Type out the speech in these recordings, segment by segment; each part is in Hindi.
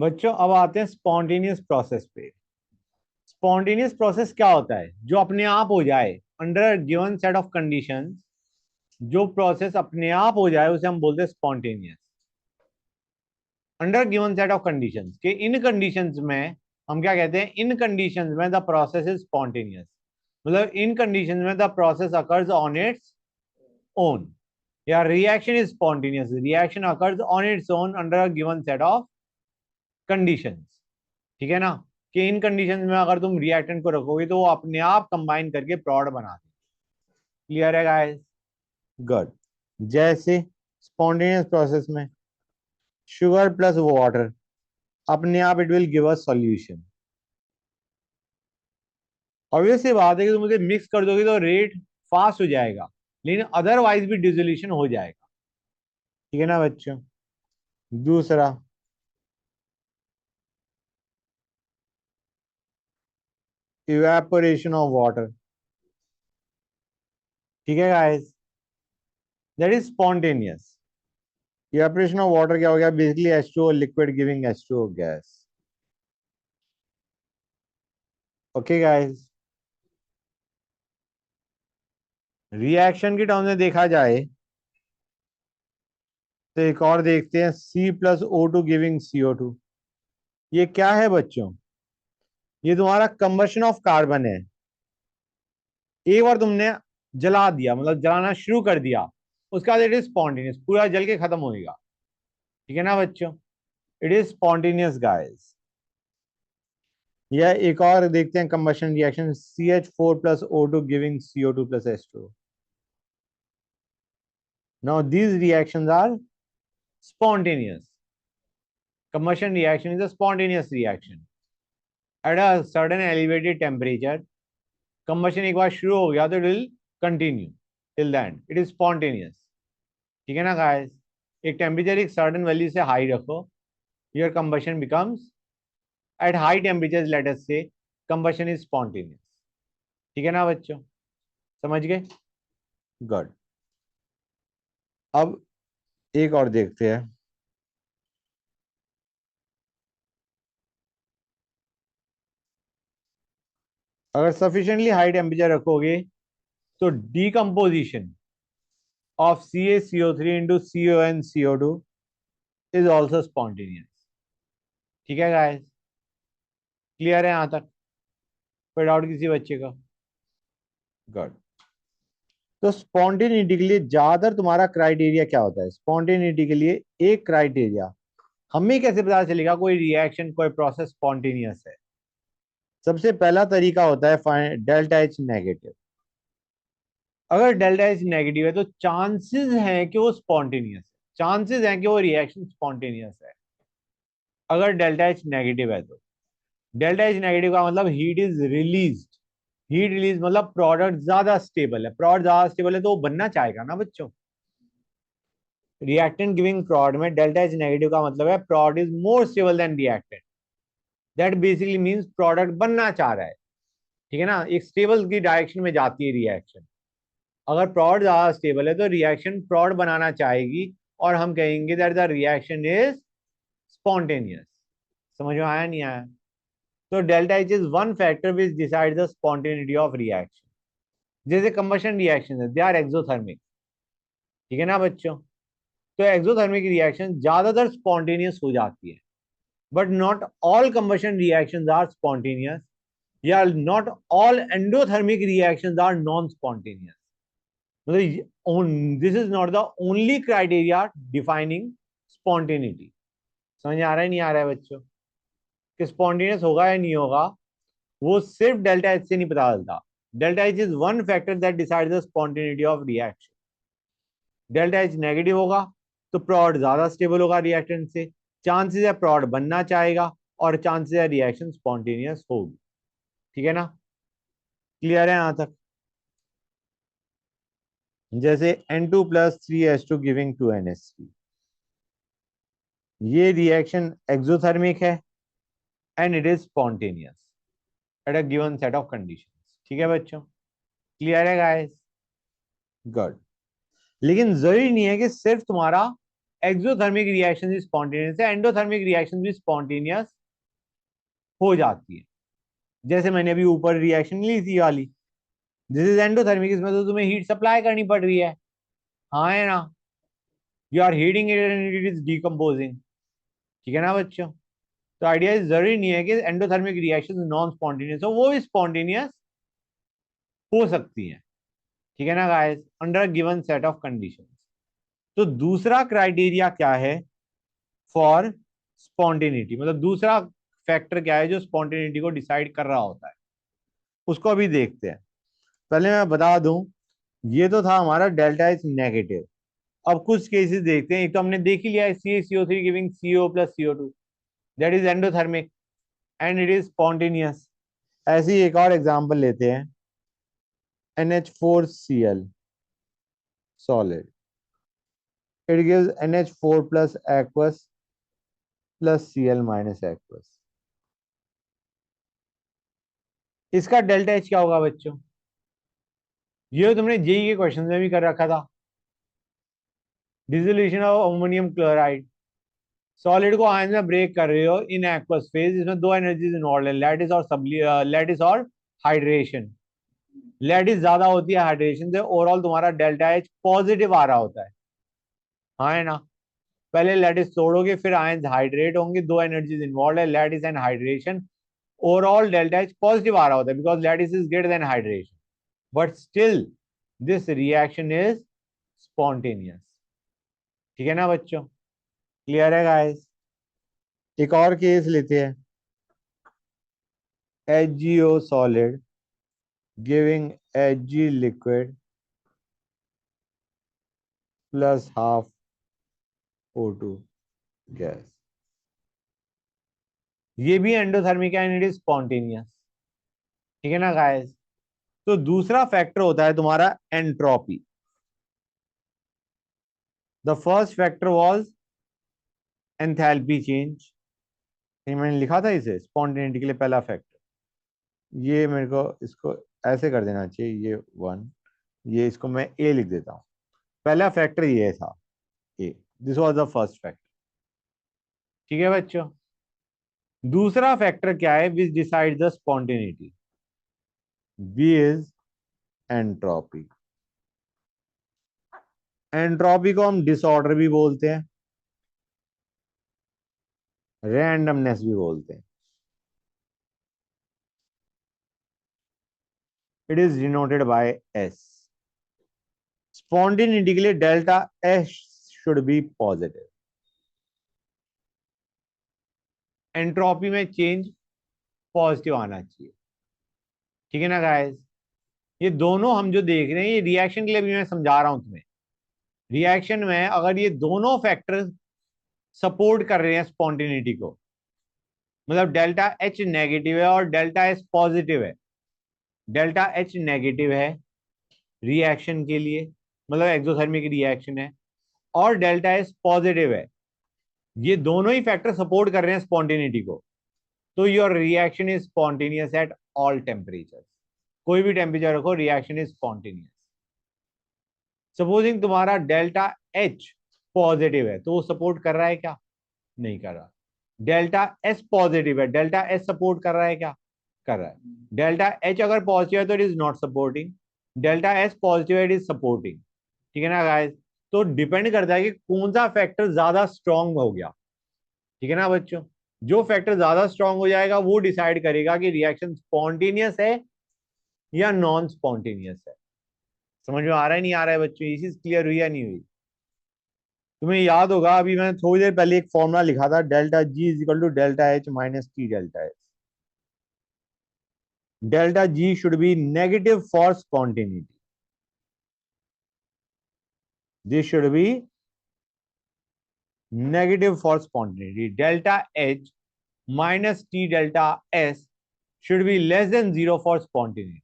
बच्चों अब आते हैं स्पॉन्टेनियस प्रोसेस पे। स्पॉन्टेनियस प्रोसेस क्या होता है? जो अपने आप हो जाए under given set of conditions. जो प्रोसेस अपने आप हो जाए उसे हम बोलते हैं spontaneous under given set of conditions के। इन कंडीशंस में हम क्या कहते हैं? इन कंडीशंस में द प्रोसेस इज स्पॉन्टेनियस। मतलब इन कंडीशंस में the process occurs on its own, या reaction is spontaneous, reaction occurs on its own under a given set of conditions. ठीक है ना? कि इन कंडीशंस में अगर तुम रिएक्टेंट को रखोगे तो वो अपने आप कंबाइन करके प्रोडक्ट बना दे। क्लियर है गाइस? गुड। जैसे स्पॉन्टेनियस प्रोसेस में शुगर प्लस वाटर, अपने आप it will give us solution. Obvious सी बात है कि तुम उसे मिक्स कर दोगे तो रेट फास्ट हो जाएगा, लेकिन अदरवाइज भी डिसोल्यूशन हो जाएगा। ठीक है ना बच्चों? दूसरा, इवेपोरेशन ऑफ वाटर। ठीक है guys? That is spontaneous. Evaporation of water क्या हो गया? Basically H2O liquid giving H2O gas. Okay guys? Reaction के टर्म में देखा जाए तो एक और देखते हैं, C+O2 गिविंग CO2। ये क्या है बच्चों? ये तुम्हारा कंबशन ऑफ कार्बन है। एक बार तुमने जला दिया, मतलब जलाना शुरू कर दिया, उसका बाद इट इज स्पॉन्टेनियस, पूरा जल के खत्म होएगा। ठीक है ना बच्चों? It is spontaneous guys. या एक और देखते हैं combustion reaction, CH4+O2 giving CO2+H2। Now these reactions are spontaneous. Combustion reaction is a spontaneous reaction at a certain elevated temperature. Combustion एक बार शुरू हो गया तो it will continue till the end. It is spontaneous. ठीक है ना guys? एक टेम्परेचर एक सर्टेन वैल्यू से हाई रखो, your combustion becomes at high temperatures, let us say combustion is spontaneous. ठीक है ना बच्चों? समझ गए? गुड। अब एक और देखते हैं। अगर सफिशिएंटली हाई टेम्परेचर रखोगे तो decomposition of CaCO3 into CONCO2 is also spontaneous. ठीक है गाइस? क्लियर है यहां तक? कोई डाउट किसी बच्चे का? गुड। तो स्पॉन्टेनिटी के लिए ज्यादातर तुम्हारा क्राइटेरिया क्या होता है? स्पॉन्टेनिटी के लिए एक क्राइटेरिया, हमें कैसे पता चलेगा कोई रिएक्शन कोई प्रोसेस स्पॉन्टेनियस है? सबसे पहला तरीका होता है डेल्टा एच नेगेटिव। अगर डेल्टा एच नेगेटिव है तो चांसेस हैं कि वो स्पॉन्टेनियस है, चांसेस हैं कि वो रिएक्शन स्पॉन्टेनियस है। अगर डेल्टा एच नेगेटिव है तो डेल्टा एच नेगेटिव का मतलब heat is release. Heat release मतलब प्रोडक्ट ज्यादा स्टेबल है। प्रोडक्ट ज्यादा स्टेबल है तो वो बनना चाहेगा ना बच्चों। रिएक्टेंट गिविंग प्रोडक्ट में डेल्टा एच नेगेटिव का मतलब है product is more stable then reactant. That basically means product बनना चाह रहा है। ठीक है ना? एक स्टेबल की डायरेक्शन में जाती है रिएक्शन। अगर प्रोडक्ट ज्यादा स्टेबल है तो रिएक्शन प्रोडक्ट बनाना चाहेगी और हम कहेंगे that the reaction is spontaneous. समझ में आया नहीं आया? तो delta H is one factor which decide the spontaneity of reaction. जैसे कंबशन रिएक्शन है, दे आर एक्सोथर्मिक। ठीक है ना बच्चों? तो एक्सोथर्मिक रिएक्शन ज्यादातर स्पॉन्टेनियस हो जाती है, but not all combustion reactions are spontaneous, या not all endothermic reactions are non spontaneous. मतलब this is not the only criteria defining spontaneity. समझ आ रहा है नहीं आ रहा है बच्चों? कि स्पॉन्टेनियस होगा या नहीं होगा वो सिर्फ डेल्टा एच से नहीं पता चलता। Delta H is one factor that decides the spontaneity of reaction. Delta H negative होगा तो प्रोड ज्यादा स्टेबल होगा रिएक्टेंट से, चांसेस है प्रोड बनना चाहेगा, और चांसेस है रिएक्शन स्पॉन्टेनियस होगी। ठीक है ना? क्लियर है यहां तक? जैसे N2+3H2 गिविंग 2NH3, ये रिएक्शन एक्सोथर्मिक है and it is spontaneous at a given set of conditions. ठीक है बच्चों? क्लियर है गाइस? गुड। लेकिन जरूरी नहीं है कि सिर्फ तुम्हारा एक्सोथर्मिक रिएक्शन भी स्पॉन्टेनियस है, एंडोथर्मिक रिएक्शन भी स्पॉन्टेनियस हो जाती है। जैसे मैंने अभी ऊपर रिएक्शन ली थी वाली, दिस इज एंडोथर्मिक, इसमें तो तुम्हें हीट सप्लाई करनी पड़ रही है, हाँ है ना, you are heating it and it is decomposing. ठीक है ना बच्चों? तो आइडिया जरूरी नहीं है कि एंडोथर्मिक रिएक्शन नॉन स्पॉन्टेनियस हो, वो भी स्पॉन्टेनियस हो सकती है। ठीक है ना guys, under given set of condition. तो दूसरा क्राइटेरिया क्या है फॉर स्पॉन्टेनिटी, मतलब दूसरा फैक्टर क्या है जो स्पॉन्टेनिटी को डिसाइड कर रहा होता है, उसको अभी देखते हैं। पहले मैं बता दूं, ये तो था हमारा डेल्टा एच नेगेटिव। अब कुछ केसेस देखते हैं। एक तो हमने देख ही लिया, CaCO3 giving CO plus CO2, that is endothermic and it is spontaneous. ऐसे ही एक और एग्जांपल लेते हैं, NH4Cl solid, it gives NH4 plus aqueous plus Cl minus aqueous। इसका डेल्टा एच क्या होगा बच्चों? ये तुमने जेई के क्वेश्चन में भी कर रखा था, dissolution of ammonium chloride. Solid को आयन में ब्रेक कर रहे हो इन एक्वस फेज, इसमें दो एनर्जीज इन्वॉल्व है, लैटिस और लैटिस और हाइड्रेशन। लैटिस ज्यादा होती है हाइड्रेशन से, ओवरऑल तुम्हारा डेल्टा एच पॉजिटिव आ रहा होता है, हाँ है ना। पहले लैटिस तोड़ोगे फिर आयन हाइड्रेट होंगे, दो एनर्जीज इन्वॉल्व है, lattice and hydration. Overall delta H positive आ रहा होता है because lattice is greater than hydration, but still this reaction is spontaneous. ठीक है ना बच्चों? क्लियर है गाइस? एक और केस लेते हैं, HgO solid giving Hg liquid plus half O2 gas. ये भी endothermic and it is spontaneous. ठीक है ना गाइस? तो दूसरा फैक्टर होता है तुम्हारा entropy. The first factor was enthalpy change, मैंने लिखा था इसे स्पॉन्टेनिटी के लिए पहला फैक्टर। ये मेरे को इसको ऐसे कर देना चाहिए, ये 1, ये इसको मैं ए लिख देता हूं। पहला फैक्टर ये था A, this was the first factor. ठीक है बच्चों? दूसरा फैक्टर क्या है which decide the spontaneity? B is entropy. Entropy को हम डिसऑर्डर भी बोलते हैं, रैंडमनेस भी बोलते हैं। It is denoted by S. Spontaneity के लिए delta S should B positive. Entropy में चेंज पॉजिटिव आना चाहिए। ठीक है ना गाइस? ये दोनों हम जो देख रहे हैं ये रिएक्शन के लिए भी मैं समझा रहा हूं तुम्हें। रिएक्शन में अगर ये दोनों फैक्टर सपोर्ट कर रहे हैं स्पॉन्टेनिटी को, मतलब डेल्टा एच नेगेटिव है और डेल्टा एस पॉजिटिव है, डेल्टा एच नेगेटिव है रिएक्शन के लिए, मतलब एक्सोथर्मिक रिएक्शन है, और डेल्टा एस पॉजिटिव है, ये दोनों ही फैक्टर सपोर्ट कर रहे हैं स्पॉन्टेनिटी को, तो your reaction is spontaneous at all temperature. कोई भी टेम्परेचर रखो, रिएक्शन इज स्पॉन्टेनियस। सपोजिंग तुम्हारा डेल्टा एच पॉजिटिव है तो वो सपोर्ट कर रहा है क्या? नहीं कर रहा। डेल्टा एस पॉजिटिव है, डेल्टा एस सपोर्ट कर रहा है क्या? कर रहा है। डेल्टा एच अगर पॉजिटिव है तो it is not supporting, delta S positive है इट इज सपोर्टिंग। ठीक है ना गाइस? तो डिपेंड करता है कि कौन सा फैक्टर ज्यादा स्ट्रांग हो गया। ठीक है ना बच्चों? जो फैक्टर ज्यादा स्ट्रांग हो जाएगा वो डिसाइड करेगा कि रिएक्शन स्पॉन्टेनियस है या नॉन स्पॉन्टेनियस है। समझ में आ रहा है नहीं आ रहा है बच्चों? ये चीज क्लियर हुई या नहीं हुई? तुम्हें याद होगा अभी मैंने थोड़ी देर पहले एक फॉर्मूला लिखा था, delta G is equal to delta H minus T delta H. Delta G should be negative for spontaneity, this should be negative for spontaneity. Delta H minus T delta S should be less than zero for spontaneity.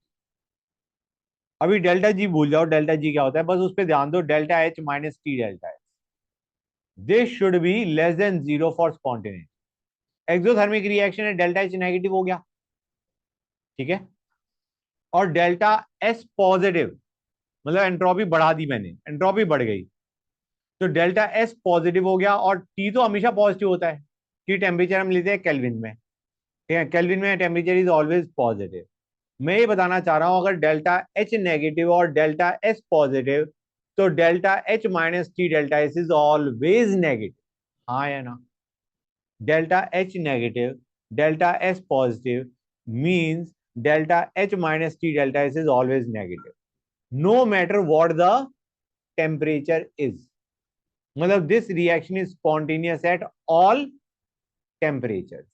अभी डेल्टा जी भूल जाओ, डेल्टा जी क्या होता है बस उस पर ध्यान दो, delta H minus T delta S, this should be less than zero for spontaneity. Exothermic reaction है, डेल्टा एच नेगेटिव हो गया, ठीक है, और डेल्टा एस पॉजिटिव, मतलब एंट्रोपी बढ़ा दी मैंने, एंट्रोपी बढ़ गई, तो डेल्टा एस पॉजिटिव हो गया, और टी तो हमेशा पॉजिटिव होता है, टी टेम्परेचर हम लेते हैं केल्विन में, ठीक है, केल्विन में टेम्परेचर इज ऑलवेज पॉजिटिव। मैं ये बताना चाह रहा हूं, अगर डेल्टा एच नेगेटिव और डेल्टा एस पॉजिटिव, तो delta H minus T delta S is always negative, हाँ या ना? Delta H negative, delta S positive means delta H minus T delta S is always negative, no matter what the temperature is. मतलब this reaction is spontaneous at all temperatures.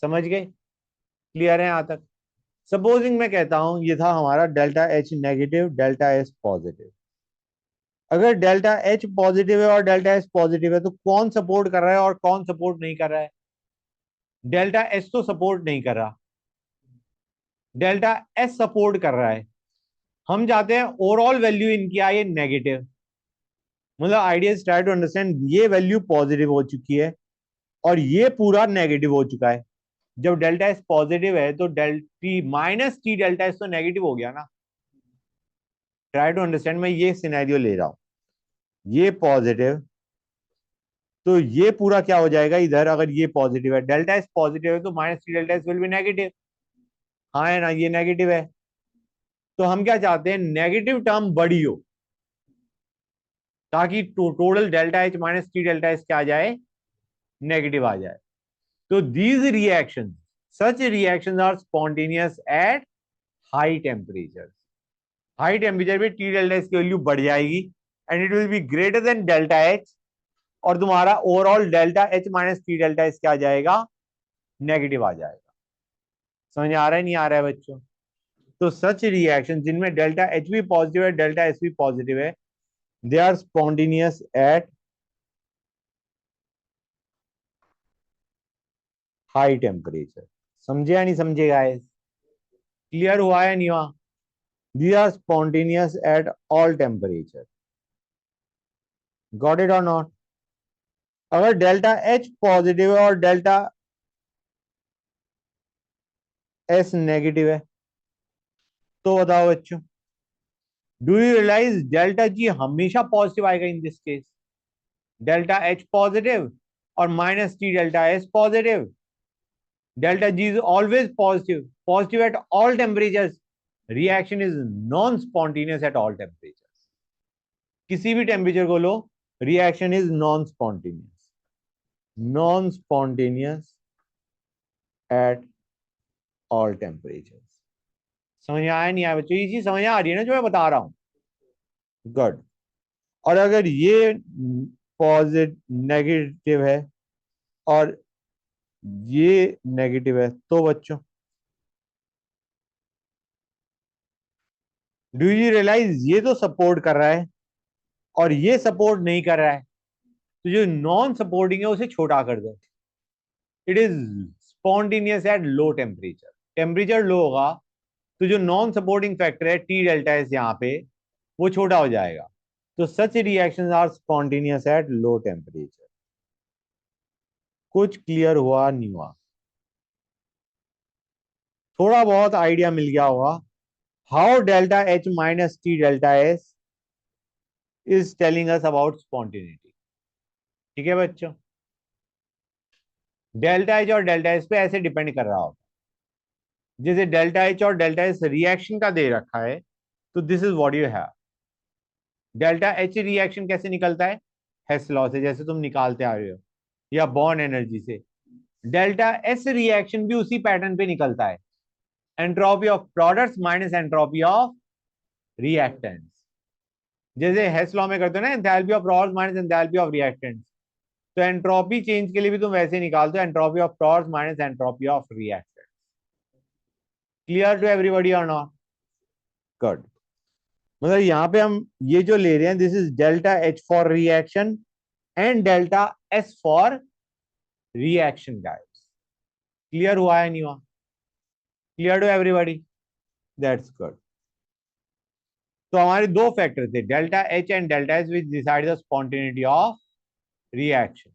समझ गए? क्लियर है यहां तक? सपोजिंग मैं कहता हूं ये था हमारा delta H negative, delta S positive. अगर डेल्टा एच पॉजिटिव है और डेल्टा एस पॉजिटिव है, तो कौन सपोर्ट कर रहा है और कौन सपोर्ट नहीं कर रहा है? डेल्टा एस तो सपोर्ट नहीं कर रहा, डेल्टा एस सपोर्ट कर रहा है। हम जाते हैं ओवरऑल वैल्यू इनकी आई है नेगेटिव, मतलब आइडिया ट्राई टू अंडरस्टैंड, ये वैल्यू पॉजिटिव हो चुकी है और ये पूरा नेगेटिव हो चुका है। जब डेल्टा एस पॉजिटिव है तो delta T minus T delta S तो नेगेटिव हो गया ना। ट्राई टू अंडरस्टैंड, मैं ये सिनेरियो ले रहा हूं, ये पॉजिटिव, तो ये पूरा क्या हो जाएगा इधर, अगर ये पॉजिटिव है, डेल्टा एस पॉजिटिव है, तो minus T delta S will be negative, हाँ है ना, ये नेगेटिव है। तो हम क्या चाहते हैं, नेगेटिव टर्म बड़ी हो, ताकि total delta H minus T delta S क्या आ जाए, नेगेटिव आ जाए। तो these reaction, such reaction are spontaneous at high temperature. High temperature पे टी डेल्टा एस की वैल्यू बढ़ जाएगी and it will be greater than delta H, और तुम्हारा overall delta H minus T delta S क्या आ जाएगा, नेगेटिव आ जाएगा। समझ आ रहा है नहीं आ रहा है बच्चों? तो सच रिएक्शन जिनमें डेल्टा एच भी पॉजिटिव है, डेल्टा एस भी पॉजिटिव है, they are spontaneous at high temperature. समझे या नहीं समझे गाइस? क्लियर हुआ है नहीं हुआ? These are spontaneous at all temperature. Got it or not? अगर डेल्टा एच पॉजिटिव है और डेल्टा एस नेगेटिव है, तो बताओ बच्चों, do you realise delta G हमेशा पॉजिटिव आएगा in this case? Delta H positive और minus T delta S positive, delta G is always positive, positive at all temperatures, reaction is non spontaneous at all temperatures. किसी भी टेम्परेचर को लो, reaction is non spontaneous, non spontaneous at all temperature. समझ में आया नहीं आया बच्चों? ये चीज समझ आ रही है ना जो मैं बता रहा हूं? गुड। और अगर ये पॉजिटिव नेगेटिव है और ये नेगेटिव है, तो बच्चों डू यू रियलाइज ये तो सपोर्ट कर रहा है और ये सपोर्ट नहीं कर रहा है, तो जो नॉन सपोर्टिंग है उसे छोटा कर दो। It is spontaneous at low temperature, temperature low होगा तो जो नॉन सपोर्टिंग फैक्टर है टी डेल्टा एस यहाँ पे, वो छोटा हो जाएगा। तो such reactions are spontaneous at low temperature. कुछ क्लियर हुआ नहीं हुआ? थोड़ा बहुत आइडिया मिल गया होगा how delta H minus T delta S is telling us about spontaneity. ठीक है बच्चों? डेल्टा एच और डेल्टा एस पे ऐसे डिपेंड कर रहा होगा, जैसे डेल्टा एच और डेल्टा एस रिएक्शन का दे रखा है, तो this is what you have. Delta H reaction कैसे निकलता है, हेस लॉ से, जैसे तुम निकालते आ रहे हो, या बॉन्ड एनर्जी से। डेल्टा एस रिएक्शन भी उसी पैटर्न पे निकलता है, entropy of products minus entropy of reactants. जैसे हेस लॉ में करते हो ना, enthalpy of products minus enthalpy of reactants, तो एंट्रोपी चेंज के लिए भी तुम वैसे निकालते हो, entropy of products minus entropy of reactants. Clear to everybody और नॉट? गुड। मतलब यहाँ पे हम ये जो ले रहे हैं, this is delta H for reaction and delta S for reaction guys. Clear हुआ है नहीं हुआ? Clear to everybody? That's good. तो हमारे दो फैक्टर थे, delta H and delta S, which decide the spontaneity of reaction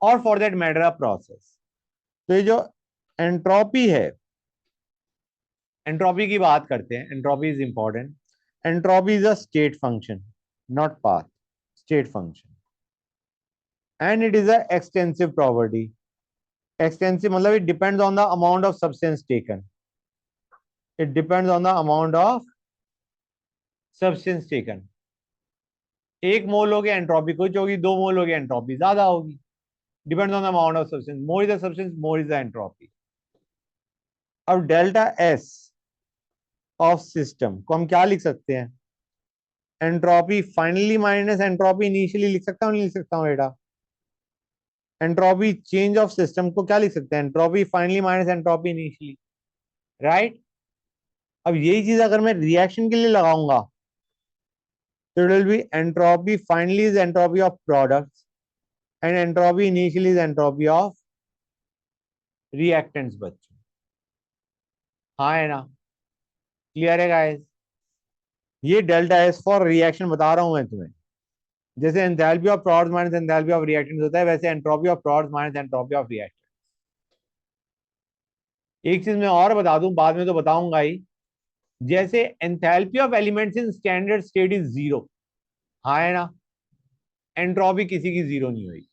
और for that matter a process. तो ये जो एंट्रोपी है, एंट्रोपी की बात करते हैं, entropy is important. Entropy is a state function, not path, state function. And it is a extensive property. Extensive मतलब it depends on the amount of substance taken. It depends on the amount of substance taken. एक मोल हो गया एंट्रोपी कुछ होगी, 2 मोल हो गया एंट्रोपी ज्यादा होगी. Depends on the amount of substance. More is the substance, more is the entropy. अब डेल्टा एस ऑफ सिस्टम को हम क्या लिख सकते हैं? Entropy finally minus entropy initially लिख सकता हूँ, नहीं लिख सकता हूँ बेटा? एंट्रोपी चेंज ऑफ सिस्टम को क्या लिख सकते हैं? Entropy finally minus entropy initially. Right. अब यही चीज अगर मैं रिएक्शन के लिए लगाऊंगा तो it will B entropy finally is entropy of products and entropy initially is entropy of reactants. बच्चों हाँ है ना? क्लियर है गाइस? ये डेल्टा एस फॉर रिएक्शन बता रहा हूं मैं तुम्हें. जैसे enthalpy of products minus enthalpy of reactants होता है, वैसे entropy of products minus entropy of reactants. एक चीज मैं और बता दूं, बाद में तो बताऊंगा ही. जैसे enthalpy of elements in standard state is zero. हाँ है ना? एंट्रोपी किसी की जीरो नहीं हुई.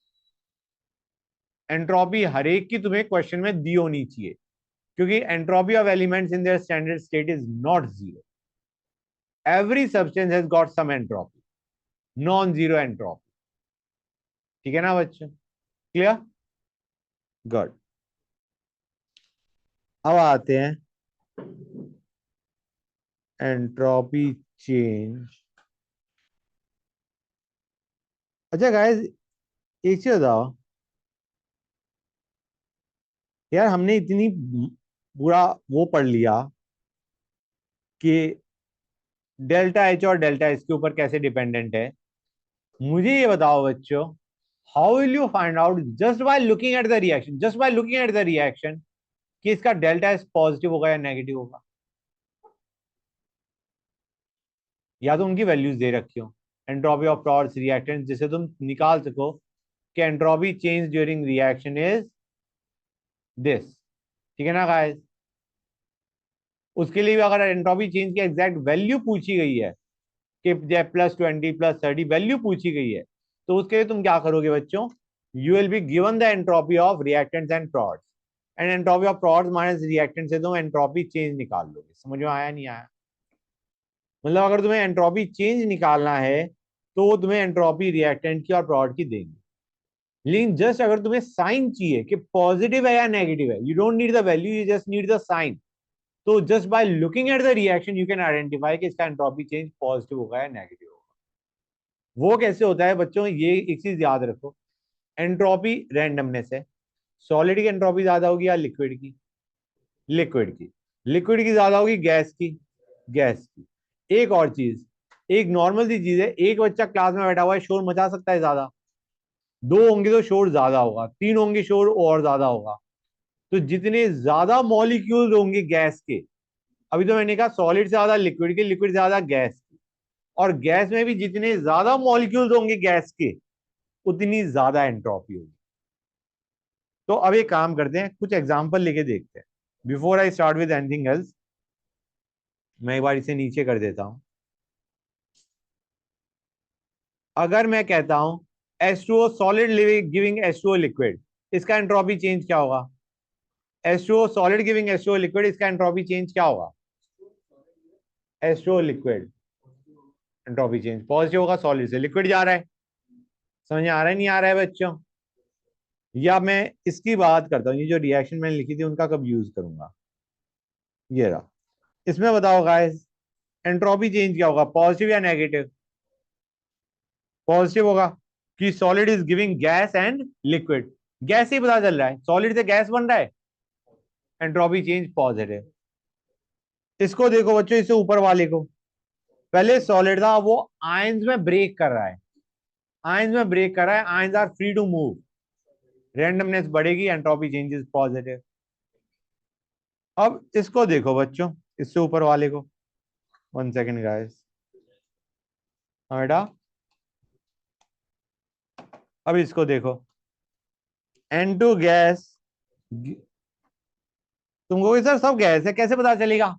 एंट्रोपी हर एक की तुम्हें क्वेश्चन में दी होनी चाहिए, क्योंकि entropy of elements in their standard state is not zero. Every substance has got some entropy, non zero entropy. ठीक है ना बच्चों? क्लियर? गुड. अब आते हैं एंट्रोपी चेंज. अच्छा गाइस, एक चीज बताओ यार, हमने इतनी बुरा वो पढ़ लिया कि डेल्टा एच और डेल्टा एस के ऊपर कैसे डिपेंडेंट है. मुझे ये बताओ बच्चों, how will you find out just by looking at the reaction, just by looking at the reaction, कि इसका डेल्टा एस पॉजिटिव होगा या नेगेटिव होगा? या तो उनकी वैल्यूज दे रखी हो, एंट्रोपी ऑफ प्रोडक्ट्स रिएक्टेंट, जिसे तुम निकाल सको कि entropy change during reaction is this. ठीक है ना गाइस? उसके लिए भी अगर एंट्रोपी चेंज की एग्जैक्ट वैल्यू पूछी गई है कि +20 +30 वैल्यू पूछी गई है, तो उसके लिए तुम क्या करोगे बच्चों? You will be given the entropy of reactants and products, and entropy of products minus reactant से तुम एंट्रोपी चेंज निकाल लोगे. समझ में आया नहीं आया? मतलब अगर तुम्हें एंट्रोपी चेंज निकालना है तो वो तुम्हें एंट्रोपी रिएक्टेंट की और प्रोडक्ट की देंगे. लेकिन जस्ट अगर तुम्हें साइन चाहिए कि पॉजिटिव है या नेगेटिव है, you don't need the value, you just need the sign. तो just by looking at the reaction you can identify कि इसका एंट्रोपी चेंज पॉजिटिव होगा या नेगेटिव होगा. वो कैसे होता है बच्चों? ये एक चीज याद रखो, एंट्रोपी रैंडमनेस है. सॉलिड की एंट्रोपी ज्यादा होगी या लिक्विड की? लिक्विड की. लिक्विड की ज्यादा होगी गैस की? गैस की. एक और चीज, एक नॉर्मल सी चीज है, एक बच्चा क्लास में बैठा हुआ है, शोर मचा सकता है ज्यादा? 2 होंगे तो शोर ज्यादा होगा, 3 होंगे शोर और ज्यादा होगा. तो जितने ज्यादा मॉलिक्यूल्स होंगे गैस के, अभी तो मैंने कहा सॉलिड से ज्यादा लिक्विड के, लिक्विड से ज्यादा गैस के, और गैस में भी जितने ज्यादा मॉलिक्यूल्स होंगे गैस के, उतनी ज्यादा एंट्रोपी होगी. तो अब एक काम करते हैं, कुछ एग्जांपल लेके देखते हैं. Before I start with anything else, मैं एक बार इसे नीचे कर देता हूं. अगर मैं कहता हूं H2O solid giving H2O liquid, इसका एंट्रोपी चेंज क्या होगा? H2O solid giving H2O liquid, इसका एंट्रोपी चेंज क्या होगा? H2O liquid entropy change positive होगा, सॉलिड से लिक्विड जा रहा है. समझ में आ रहा है नहीं आ रहा है बच्चों? या मैं इसकी बात करता हूँ, ये जो रिएक्शन मैंने लिखी थी उनका कब यूज करूंगा, ये रहा. इसमें बताओ गाइस, एंट्रोपी चेंज क्या होगा, पॉजिटिव या नेगेटिव? पॉजिटिव होगा, कि solid is giving gas and liquid. Gas ही पता चल रहा है, सॉलिड से गैस बन रहा है, एंट्रोपी चेंज पॉजिटिव. इसको देखो बच्चों, इससे ऊपर वाले को, पहले सॉलिड था, वो आयंस में ब्रेक कर रहा है. आयंस में ब्रेक कर रहा है, ions are free to move, randomness बढ़ेगी, एंट्रोपी चेंजेस पॉजिटिव. अब इसको देखो बच्चों, इससे ऊपर वाले को. 1 सेकेंड गाइस. बेटा अब इसको देखो, N2 गैस. तुमको सर सब गैस है, कैसे पता चलेगा?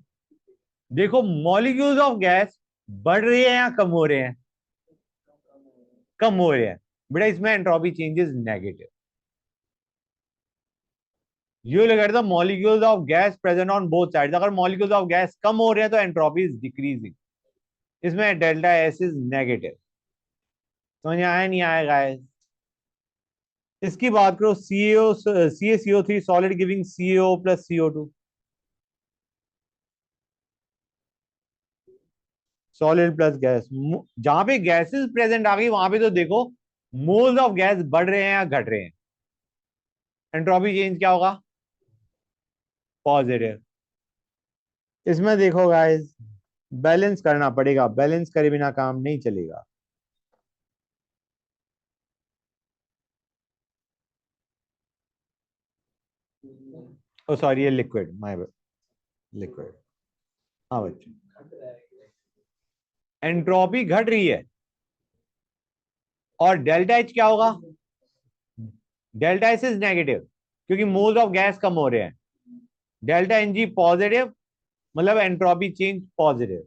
देखो मॉलिक्यूल्स ऑफ गैस बढ़ रहे हैं या कम हो रहे हैं? कम हो रहे हैं. बेटा इसमें entropy change is negative. You look at the molecules of gas present on both sides. अगर मॉलिक्यूल्स ऑफ गैस कम हो रहे हैं तो एंट्रोपी इज डिक्रीजिंग। इसमें डेल्टा एस इज नेगेटिव। समझ आया नहीं आया गाइस? इसकी बात करो CaCO3 solid giving CO plus CO2। Solid plus gas, जहां पे गैसेस प्रेजेंट आ गई वहां पे तो देखो मोल्स ऑफ गैस बढ़ रहे हैं या घट रहे हैं, एंट्रोपी चेंज क्या होगा? पॉजिटिव। इसमें देखो गाइस, बैलेंस करना पड़ेगा, बैलेंस करे बिना काम नहीं चलेगा। ओ सॉरी, ये लिक्विड, माय लिक्विड। हाँ बच्चों, एंट्रोपी घट रही है और डेल्टा एच क्या होगा? डेल्टा एस इज नेगेटिव क्योंकि मोल्स ऑफ गैस कम हो रहे हैं। डेल्टा एन जी पॉजिटिव मतलब entropy change positive.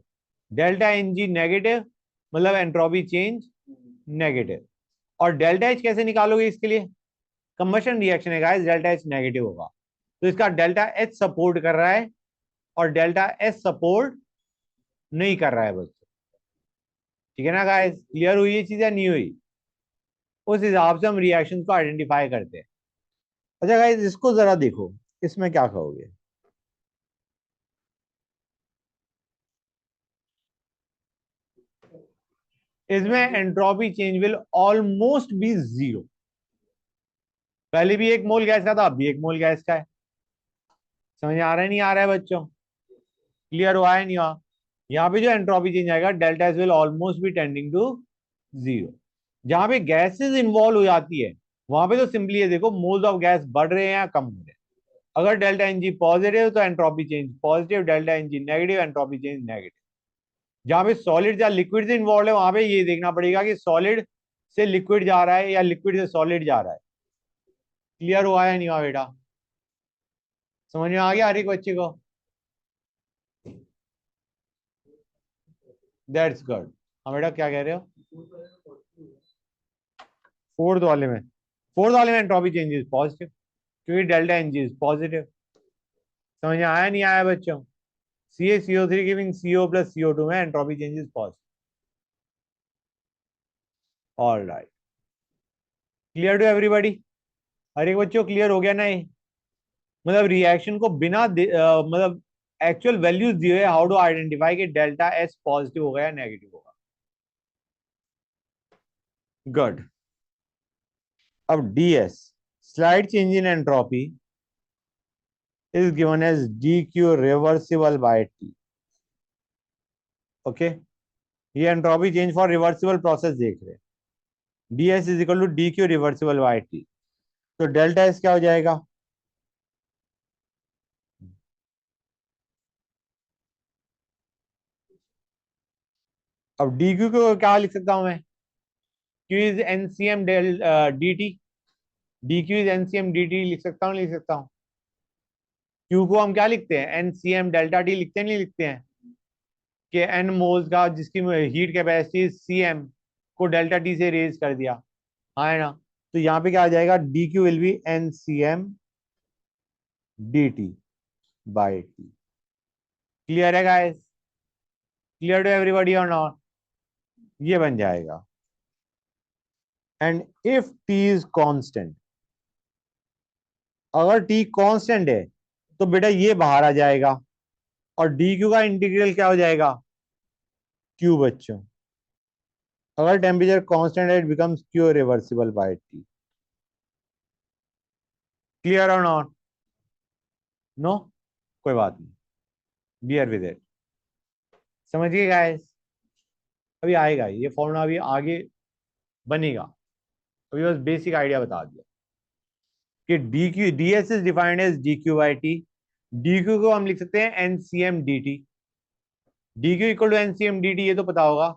Delta N G negative मतलब एंट्रोपी चेंज नेगेटिव। और डेल्टा एच कैसे निकालोगे इसके लिए? कंबशन रिएक्शन है गाइस, डेल्टा एच नेगेटिव होगा तो इसका डेल्टा एच सपोर्ट कर रहा है और डेल्टा एस सपोर्ट नहीं कर रहा है बच्चों। ठीक है ना गाइस? क्लियर हुई ये चीज या नहीं हुई? उस हिसाब से हम रिएक्शन को आइडेंटिफाई करते हैं। अच्छा गाइस, इसको जरा देखो, इसमें क्या कहोगे? इसमें entropy change will almost be zero. पहले भी एक मोल गैस का था, अब भी एक मोल गैस का है। समझ आ रहा है नहीं आ रहा है बच्चों? क्लियर हुआ है नहीं हुआ? यहाँ पे जो एंट्रोपी चेंज आएगा, delta S will almost be tending to zero. जहां पे गैसेस इन्वॉल्व हो जाती है वहां पे तो सिंपली ये देखो मोल्स ऑफ गैस बढ़ रहे हैं या कम हो रहे हैं। अगर डेल्टा एन जी पॉजिटिव तो entropy change positive, delta N G negative entropy change negative. जहां पे सॉलिड या लिक्विड से इन्वॉल्व है वहां पे ये देखना पड़ेगा कि सॉलिड से लिक्विड जा रहा है या लिक्विड से सॉलिड जा रहा है। क्लियर हुआ है नहीं हुआ बेटा? समझ में आ गया हर एक बच्चे को? That's good. हाँ बेटा, क्या कह रहे हो? फोर्थ वाले में, फोर्थ वाले में एंट्रोपी चेंज इज पॉजिटिव क्योंकि delta N G is positive. समझ में आया नहीं आया बच्चों? CaCO3 giving CO plus CO2 में entropy change is positive. All right, clear to everybody? हर एक बच्चों क्लियर हो गया ना ये? मतलब रिएक्शन को बिना मतलब एक्चुअल वैल्यूज दिए हाउ टू आइडेंटिफाई कि डेल्टा एस पॉजिटिव होगा या नेगेटिव होगा। गुड। अब DS, slide change in entropy, is given as DQ reversible by T। Okay, ये entropy change for reversible process देख रहे हैं। DS is equal to DQ reversible by T। तो डेल्टा एस क्या हो जाएगा? अब DQ को क्या लिख सकता हूं मैं? Q is NCM del DT। DQ is NCM DT लिख सकता हूँ, लिख सकता हूँ। Q को हम क्या लिखते हैं? NCM डेल्टा T लिखते हैं, नहीं लिखते हैं? कि N मोल्स का जिसकी हीट कैपेसिटी CM को डेल्टा T से रेज कर दिया। हाँ है ना? तो यहाँ पे क्या आ जाएगा? DQ will be NCM DT by T। Clear है गाइस? क्लियर टू एवरीबॉडी और नॉट? ये बन जाएगा। And if T is constant, अगर T कांस्टेंट है तो बेटा ये बाहर आ जाएगा और DQ का इंटीग्रल क्या हो जाएगा? Q बच्चों। अगर टेम्परेचर कांस्टेंट है it becomes Q reversible by T। Clear और नॉट? नो, कोई बात नहीं, बियर विद इट। समझिए गाइस, अभी आएगा ये फॉर्मूला, अभी आगे बनेगा। अभी बस बेसिक आइडिया बता दिया कि DS is defined as DQ by T। DQ को हम लिख सकते हैं NCM DT। DQ equal to NCM DT, ये तो पता होगा,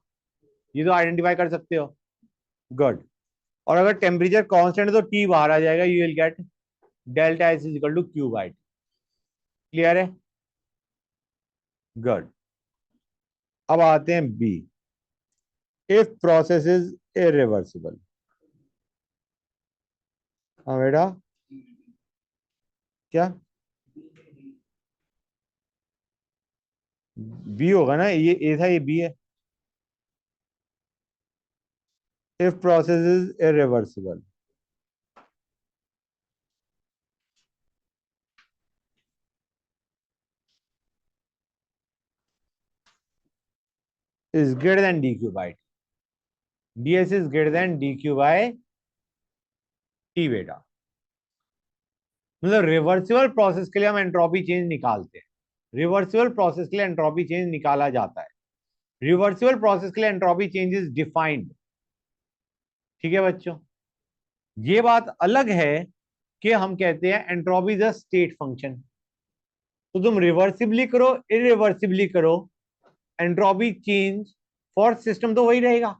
ये तो आइडेंटिफाई कर सकते हो। गुड। और अगर टेम्परेचर कांस्टेंट है तो T बाहर आ जाएगा, you will get delta S is equal to Q by T। Clear है? गुड। अब आते हैं B, if process is irreversible. हाँ बेटा, क्या बी होगा ना, ये ए था, ये बी है। If process is irreversible, is greater than D Q by T, D S is greater than D Q by T बेटा। मतलब रिवर्सिबल प्रोसेस के लिए हम एंट्रोपी चेंज निकालते हैं, रिवर्सिबल प्रोसेस के लिए एंट्रोपी चेंज निकाला जाता है, रिवर्सिबल प्रोसेस के लिए एंट्रोपी चेंज इज डिफाइंड। ठीक है बच्चों, ये बात अलग है कि हम कहते हैं entropy is a state function. तो तुम रिवर्सिबली करो, इरिवर्सिबली करो, एंट्रोपी चेंज फॉर सिस्टम तो वही रहेगा,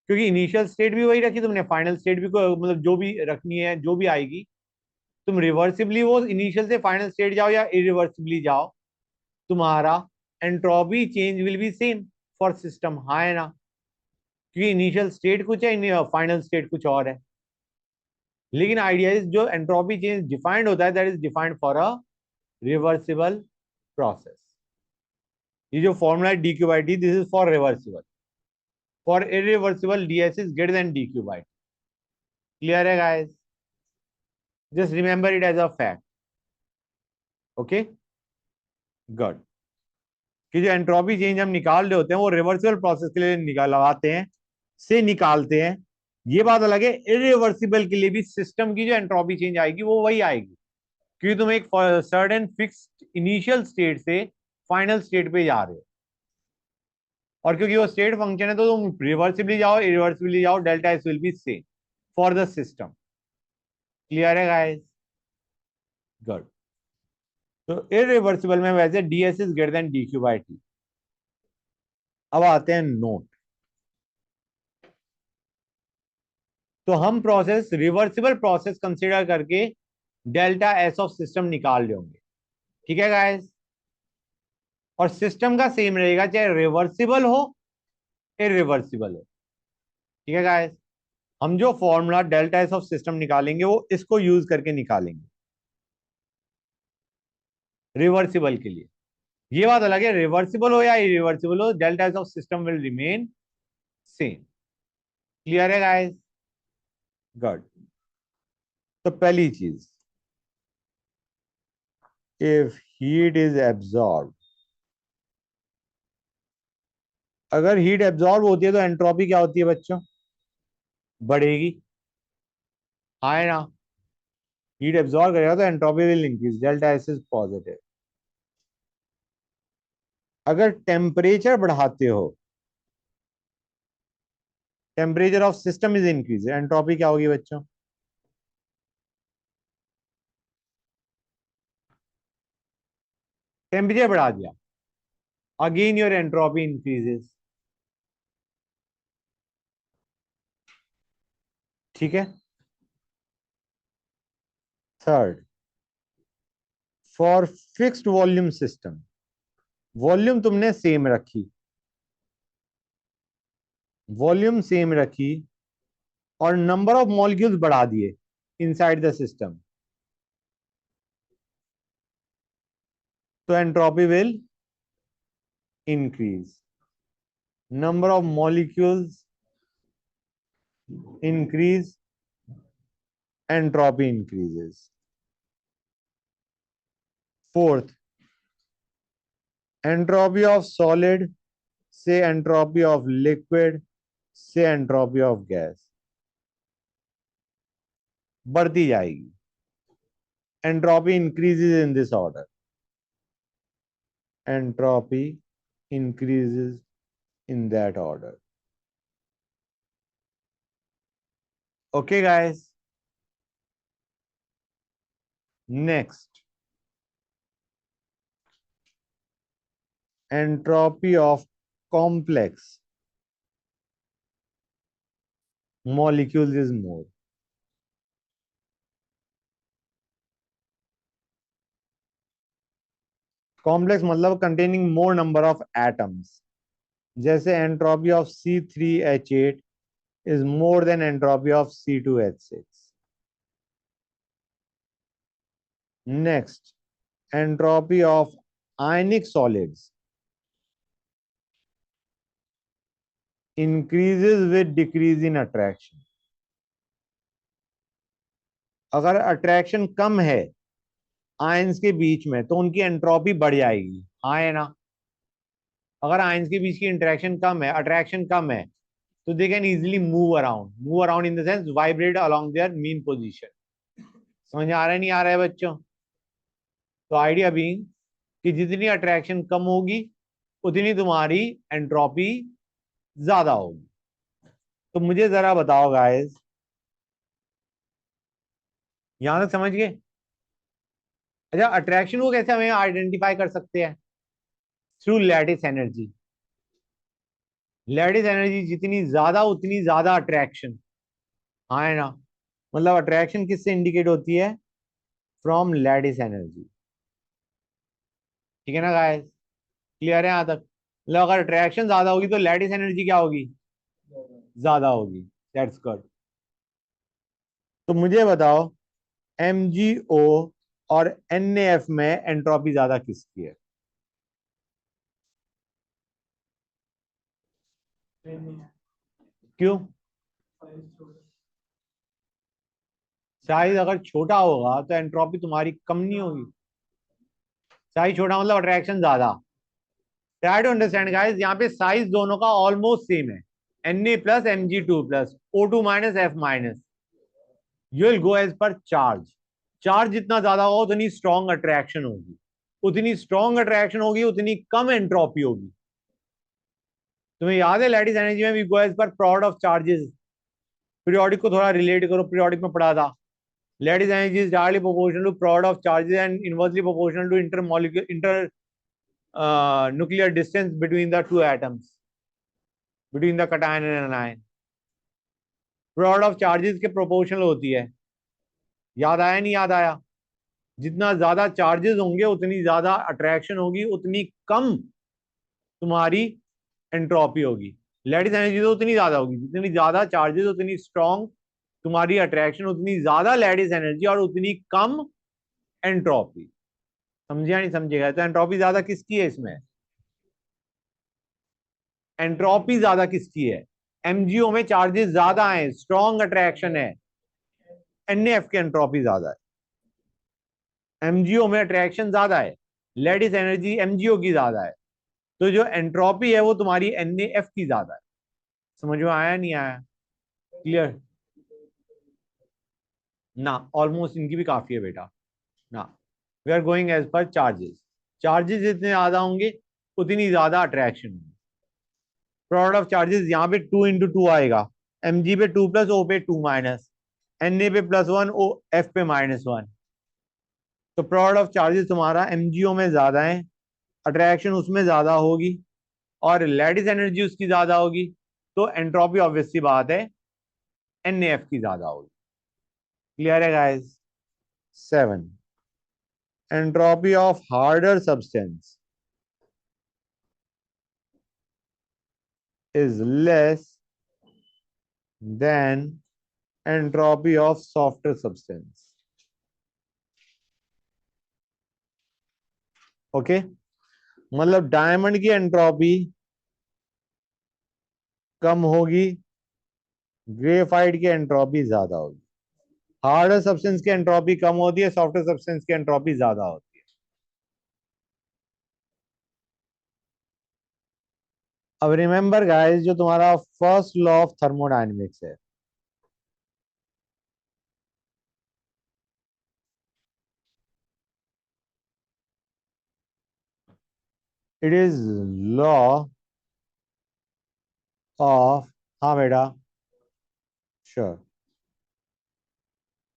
क्योंकि इनिशियल स्टेट भी वही रखी तुमने, फाइनल स्टेट भी मतलब जो भी रखनी है, जो भी आएगी, तुम रिवर्सिबली वो इनिशियल से फाइनल स्टेट जाओ या इरिवर्सिबली जाओ, तुम्हारा entropy change will be same for system, हाँ है ना, क्योंकि इनिशियल स्टेट कुछ है, फाइनल स्टेट कुछ और है। लेकिन आइडिया इज जो एंट्रोपी चेंज डिफाइंड होता है, that is defined for a reversible process. ये जो फॉर्मूला है D Q by T, this is for reversible, for irreversible D S is greater than D Q by T. Clear है guys? Just remember it as a fact. Okay, good. कि जो एंट्रोपी चेंज हम निकाल रहे होते हैं वो रिवर्सिबल प्रोसेस के लिए निकाल लगाते हैं, से निकालते हैं। ये बात अलग है, इरिवर्सिबल के लिए भी सिस्टम की जो एंट्रोपी चेंज आएगी वो वही आएगी, क्योंकि तुम एक सर्टेन फिक्स्ड इनिशियल स्टेट से फाइनल स्टेट पे जा रहे हो, और क्योंकि वो स्टेट फंक्शन है तो तुम रिवर्सिबली जाओ, इरिवर्सिबली जाओ, delta S will be same for the system. Clear है गाइस? गुड। तो इरिवर्सिबल में वैसे D S is greater than D Q by T. अब आते हैं नोट। तो हम प्रोसेस रिवर्सिबल प्रोसेस कंसीडर करके डेल्टा एस ऑफ सिस्टम निकाल रहे होंगे। ठीक है गाइस? और सिस्टम का सेम रहेगा चाहे रिवर्सिबल हो इरिवर्सिबल हो। ठीक है गाइस? हम जो formula delta S of system निकालेंगे वो इसको यूज करके निकालेंगे रिवर्सिबल के लिए। ये बात अलग है, रिवर्सिबल हो या इरिवर्सिबल हो, delta S of system will remain same. Clear है गाइस? गुड। तो पहली चीज, इफ हीट इज एब्जॉर्ब, अगर हीट एब्जॉर्ब होती है तो एंट्रोपी क्या होती है बच्चों? बढ़ेगी, हाँ है ना? हीट एब्जॉर्ब करेगा तो entropy will increase, delta S is positive. अगर टेम्परेचर बढ़ाते हो, temperature of system is increase, entropy क्या होगी बच्चों? टेम्परेचर बढ़ा दिया, अगेन योर एंट्रोपी इंक्रीजेस। ठीक है। Third, for fixed volume system, volume तुमने सेम रखी, वॉल्यूम सेम रखी और नंबर ऑफ मॉलिक्यूल्स बढ़ा दिए इनसाइड द सिस्टम, तो entropy will increase. Number of molecules increase, entropy increases. Fourth, entropy of solid से एंट्रोपी ऑफ लिक्विड से एंट्रोपी ऑफ गैस बढ़ती जाएगी, entropy increases in this order, entropy increases in that order. Okay guys, next, entropy of complex molecules is more. Complex मतलब containing more number of atoms, जैसे entropy of C3H8 is more than entropy of C2H6। Next, entropy of ionic solids increases with decrease in attraction. अगर अट्रैक्शन कम है आयंस के बीच में तो उनकी एंट्रोपी बढ़ जाएगी, हाँ है ना। अगर आयंस के बीच की इंटरेक्शन कम है, अट्रैक्शन कम है, तो they can easily move around in the sense vibrate along there mean position. समझ आ रहा है नहीं आ रहा है बच्चों? तो आइडिया बीइंग कि जितनी अट्रैक्शन कम होगी उतनी तुम्हारी एंट्रोपी ज्यादा होगी। तो मुझे जरा बताओ गाइस, यहां तक समझ गए? अच्छा, अट्रैक्शन को कैसे हमें आइडेंटिफाई कर सकते हैं? Through lattice energy. Lattice energy जितनी ज्यादा उतनी ज्यादा अट्रैक्शन, हाँ है ना। मतलब अट्रैक्शन किससे इंडिकेट होती है? From lattice energy. ठीक है ना गाइस? क्लियर है यहां तक? मतलब अगर अट्रैक्शन ज्यादा होगी तो लैटिस एनर्जी क्या होगी? ज्यादा होगी। That's good. तो मुझे बताओ, एमजीओ और एनएफ में एंट्रोपी ज्यादा किसकी है? क्यों? साइज अगर छोटा होगा तो एंट्रोपी तुम्हारी कम नहीं होगी। साइज छोटा मतलब अट्रैक्शन ज्यादा। ट्राई टू अंडरस्टैंड गाइस, यहाँ पे साइज दोनों का ऑलमोस्ट सेम है। Na+Mg2+ O2-F-, you will go as per charge. Charge जितना ज्यादा होगा उतनी स्ट्रॉन्ग अट्रैक्शन होगी, उतनी स्ट्रॉन्ग अट्रैक्शन होगी उतनी कम एंट्रोपी होगी। तुम्हें याद है लैटिस एनर्जी में we go as per product of charges. Periodic को थोड़ा रिलेट करो, पीरियोडिक में पढ़ा था। Lattice energy is directly proportional to product of charges and inversely proportional to inter nuclear distance between the two atoms, between the cation and anion। Product of charges के प्रोपोर्शनल होती है। याद आया नहीं याद आया? जितना ज्यादा चार्जेस होंगे उतनी ज्यादा अट्रैक्शन होगी, उतनी कम तुम्हारी एंट्रोपी होगी। लैटिस एनर्जी तो उतनी ज्यादा होगी, जितनी ज्यादा चार्जेस उतनी स्ट्रॉन्ग तुम्हारी अट्रैक्शन, उतनी ज्यादा लैटिस एनर्जी और उतनी कम एंट्रोपी। समझे या नहीं समझेगा? तो एंट्रोपी ज्यादा किसकी है इसमें? एंट्रोपी ज्यादा किसकी है? एमजीओ में चार्जेस ज्यादा हैं, स्ट्रॉन्ग अट्रैक्शन है। एनएफ की एंट्रोपी ज्यादा है। एमजीओ में अट्रैक्शन ज्यादा है, लेडिस एनर्जी एमजीओ की ज्यादा है। तो जो एंट्रोपी है वो तुम्हारी एनएफ की ज्यादा है। समझ में आया नहीं आया? क्लियर ना? ऑलमोस्ट इनकी भी काफी है बेटा ना। We are going as per charges. Charges जितने ज्यादा होंगे उतनी ज्यादा अट्रैक्शन होगी। प्रोडक्ट ऑफ चार्जेस यहाँ पे 2 × 2 आएगा। एमजी पे 2+, ओ पे 2-, एन ए पे +1, ओ एफ पे -1। तो प्रोडक्ट ऑफ चार्जेस तुम्हारा एमजीओ में ज्यादा है, अट्रैक्शन उसमें ज्यादा होगी और लैटिस एनर्जी उसकी ज्यादा होगी, तो एंट्रोपी ऑब्वियस सी बात है एन एफ की ज्यादा होगी। क्लियर है guys? 7, entropy of harder substance is less than entropy of softer substance. Okay, मतलब डायमंड की एंट्रोपी कम होगी, ग्रेफाइट की एंट्रोपी ज्यादा होगी। हार्डर सब्सटेंस की एंट्रोपी कम होती है, सॉफ्टवेयर सब्सटेंस की एंट्रोपी ज्यादा होती है। अब रिमेंबर गाइस, जो तुम्हारा फर्स्ट लॉ ऑफ थर्मोडायनेमिक्स है, इट इज लॉ ऑफ, हाँ बेटा, sure,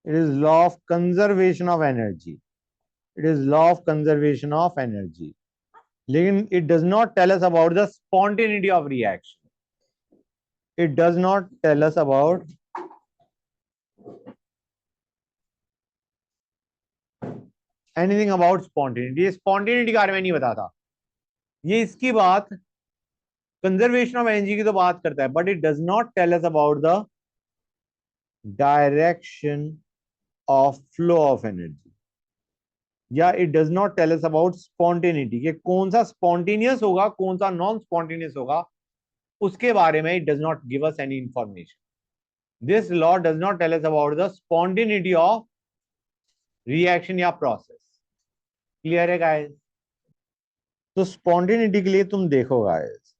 it is law of conservation of energy. It is law of conservation of energy, लेकिन it does not tell us about the spontaneity of reaction. It does not tell us about anything about spontaneity. Spontaneity के बारे में नहीं बताता ये। इसकी बात कंजर्वेशन ऑफ एनर्जी की तो बात करता है, but it does not tell us about the direction of flow of energy. या it does not tell us about spontaneity, कि कौन सा स्पॉन्टेनियस होगा कौन सा नॉन स्पॉन्टेनियस होगा, उसके बारे में it does not give us any information. This law does not tell us about the spontaneity of reaction या प्रोसेस। क्लियर है गाइस? तो स्पॉन्टेनिटी के लिए तुम देखो गाइस,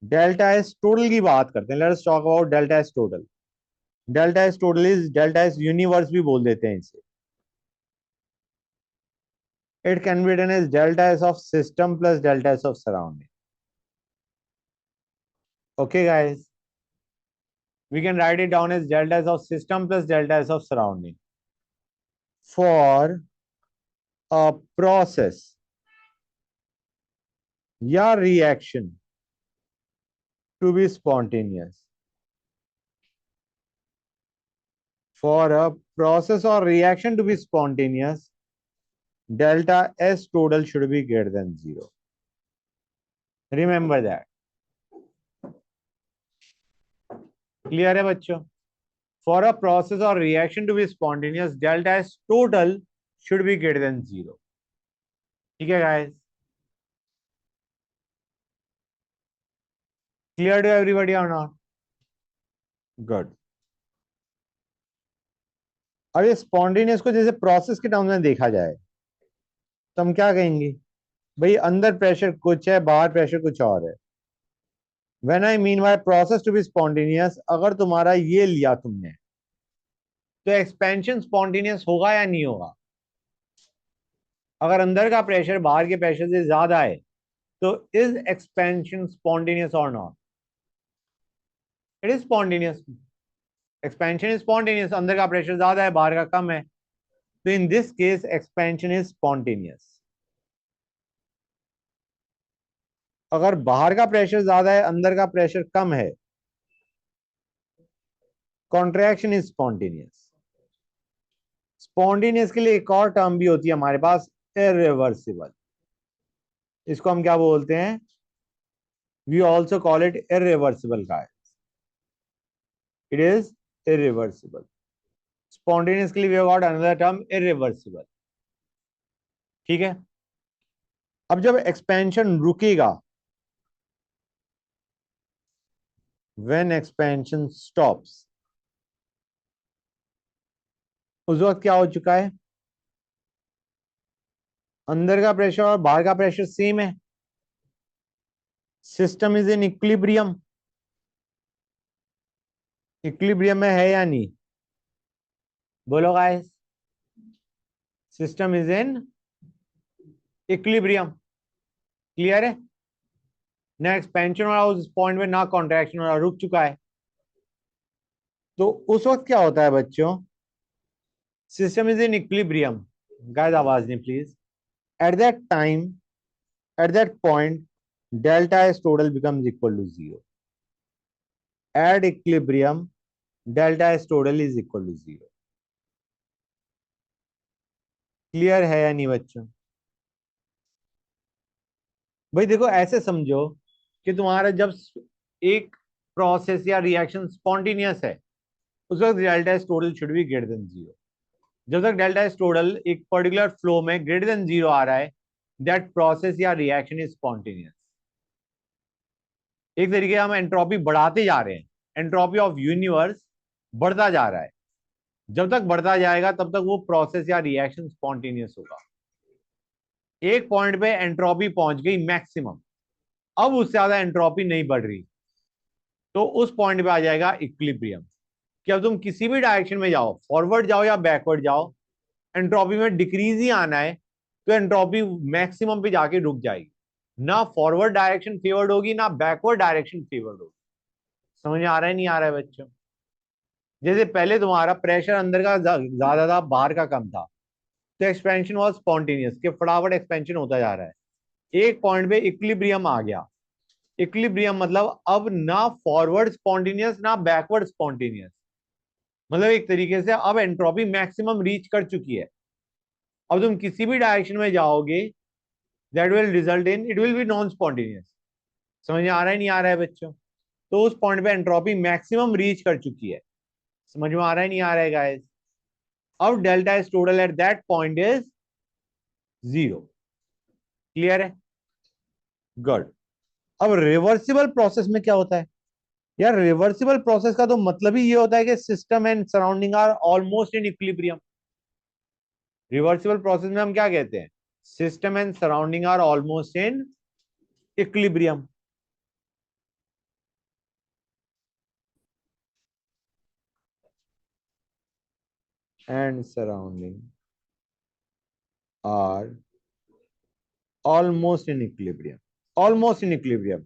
डेल्टा एस टोटल की बात करते हैं। Let us talk about delta S total. Delta S total is delta S universe भी बोल देते हैं इसे। It can be written as delta S of system plus delta S of surrounding. Okay guys, we can write it down as delta S of system plus delta S of surrounding. For a process या reaction to be spontaneous, for a process or reaction to be spontaneous, delta S total should be greater than 0. Remember that. Clear है बच्चों? For a process or reaction to be spontaneous, delta S total should be greater than 0. ठीक है guys? Clear to everybody or not? Good. अब ये स्पॉन्टेनियस को जैसे प्रोसेस के टर्म्स में देखा जाए तो हम क्या कहेंगे? भाई अंदर प्रेशर कुछ है, बाहर प्रेशर कुछ और है। When I mean by process to be spontaneous, अगर तुम्हारा ये लिया तुमने, तो एक्सपेंशन स्पॉन्टेनियस होगा या नहीं होगा? अगर अंदर का प्रेशर बाहर के प्रेशर से ज्यादा है तो इज एक्सपेंशन स्पॉन्टेनियस और not? It is spontaneous. Expansion is spontaneous, अंदर का प्रेशर ज्यादा है बाहर का कम है, तो इन this case expansion is spontaneous. अगर बाहर का प्रेशर ज्यादा है अंदर का प्रेशर कम है, कॉन्ट्रैक्शन इज स्पॉन्टेनियस। स्पॉन्टेनियस के लिए एक और टर्म भी होती है हमारे पास, इरिवर्सिबल। इसको हम क्या बोलते हैं? We also call it irreversible guys. It is irreversible. Spontaneous के लिए we got another term irreversible. ठीक है? अब जब एक्सपेंशन रुकेगा, व्हेन एक्सपेंशन स्टॉप्स, उस वक्त क्या हो चुका है? अंदर का प्रेशर और बाहर का प्रेशर सेम है, system is in equilibrium. Equilibrium में है या नहीं? बोलो guys. System is in equilibrium. Clear है? ना एक्सपेंशन हो रहा उस पॉइंट में, ना कॉन्ट्रैक्शन हो रहा, रुक चुका है। तो उस वक्त क्या होता है बच्चों? System is in equilibrium. Guys आवाज नहीं please. At that time, at that point, delta S total becomes equal to 0। At equilibrium delta S total is equal to 0। Clear है या नहीं बच्चों? भाई देखो ऐसे समझो कि तुम्हारा जब एक प्रोसेस या रिएक्शन स्पॉन्टेनियस है, उस वक्त delta S total should be greater then 0। जब तक डेल्टा एस टोटल एक पर्टिकुलर फ्लो में ग्रेटर देन 0 आ रहा है, दैट प्रोसेस या रिएक्शन इज स्पॉन्टेनियस। एक तरीके से हम एंट्रोपी बढ़ाते जा रहे हैं, एंट्रोपी ऑफ यूनिवर्स बढ़ता जा रहा है। जब तक बढ़ता जाएगा तब तक वो प्रोसेस या रिएक्शन स्पॉन्टेनियस होगा। एक पॉइंट पे एंट्रोपी पहुंच गई मैक्सिमम, अब उससे ज्यादा एंट्रोपी नहीं बढ़ रही, तो उस पॉइंट पे आ जाएगा इक्विलिब्रियम। कि अब तुम किसी भी डायरेक्शन में जाओ, फॉरवर्ड जाओ या बैकवर्ड जाओ, एंट्रोपी में डिक्रीज ही आना है, तो एंट्रोपी मैक्सिमम पे जाके रुक जाएगी। ना फॉरवर्ड डायरेक्शन फेवर्ड होगी ना बैकवर्ड डायरेक्शन फेवर्ड होगी। समझ में आ रहा है नहीं आ रहा है बच्चों? जैसे पहले तुम्हारा प्रेशर अंदर का ज्यादा था बाहर का कम था, तो एक्सपेंशन वॉज स्पॉन्टेनियस, के फटाफट एक्सपेंशन होता जा रहा है। एक पॉइंट पे इक्विलिब्रियम आ गया। इक्विलिब्रियम मतलब अब ना फॉरवर्ड स्पॉन्टेनियस ना बैकवर्ड स्पॉन्टेनियस, मतलब एक तरीके से अब एंट्रोपी मैक्सिमम रीच कर चुकी है। अब तुम किसी भी डायरेक्शन में जाओगे, that will result in it will B non spontaneous. समझ में आ रहा है नहीं आ रहा है बच्चों? तो उस पॉइंट पे एंट्रोपी मैक्सिमम रीच कर चुकी है। समझ में आ रहा है नहीं आ रहा है गाइस? अब delta S total eight that point is zero. Clear है? गुड। अब रिवर्सिबल प्रोसेस में क्या होता है यार? रिवर्सिबल प्रोसेस का तो मतलब ही ये होता है कि system and surrounding are almost in equilibrium. Reversible process में हम क्या कहते हैं? System and surrounding are almost in equilibrium. And surrounding are almost in equilibrium. Almost in equilibrium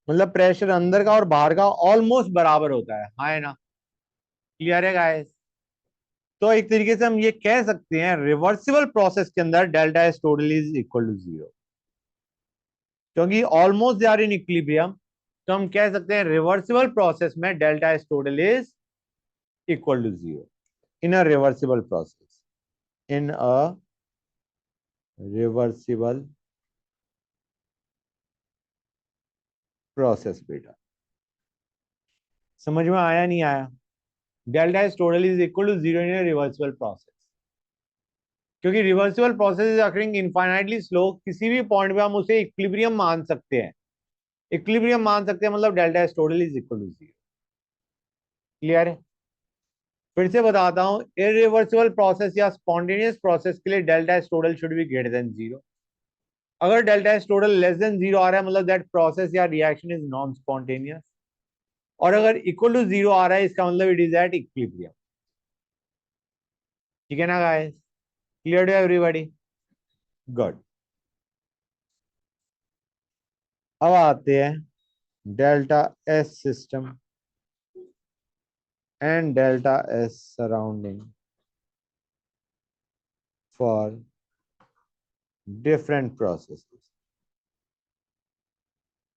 मतलब प्रेशर अंदर का और बाहर का ऑलमोस्ट बराबर होता है ना? क्लियर है गाइस? तो एक तरीके से हम ये कह सकते हैं रिवर्सिबल प्रोसेस के अंदर delta S total is equal to zero, क्योंकि almost they are in equilibrium. तो हम कह सकते हैं रिवर्सिबल प्रोसेस में delta S total is equal to zero in a reversible process. In a reversible process बेटा, समझ में आया नहीं आया? Delta S total is equal to zero in a reversible process, क्योंकि reversible process is occurring infinitely slow. किसी भी पॉइंट पे हम उसे इक्विलिब्रियम मान सकते हैं। इक्विलिब्रियम मान सकते हैं मतलब delta S total is equal to zero. Clear है? फिर से बताता हूं, इरिवर्सिबल प्रोसेस या स्पॉन्टेनियस प्रोसेस के लिए delta S total should be greater than zero. अगर delta S total less than zero आ रहा है मतलब दैट प्रोसेस या रिएक्शन इज नॉन स्पॉन्टेनियस। और अगर इक्वल टू जीरो आ रहा है इसका मतलब इट इज एट इक्विलिब्रियम। ठीक है ना guys? Clear to everybody? Good. अब आते हैं delta S system and delta S surrounding for different processes.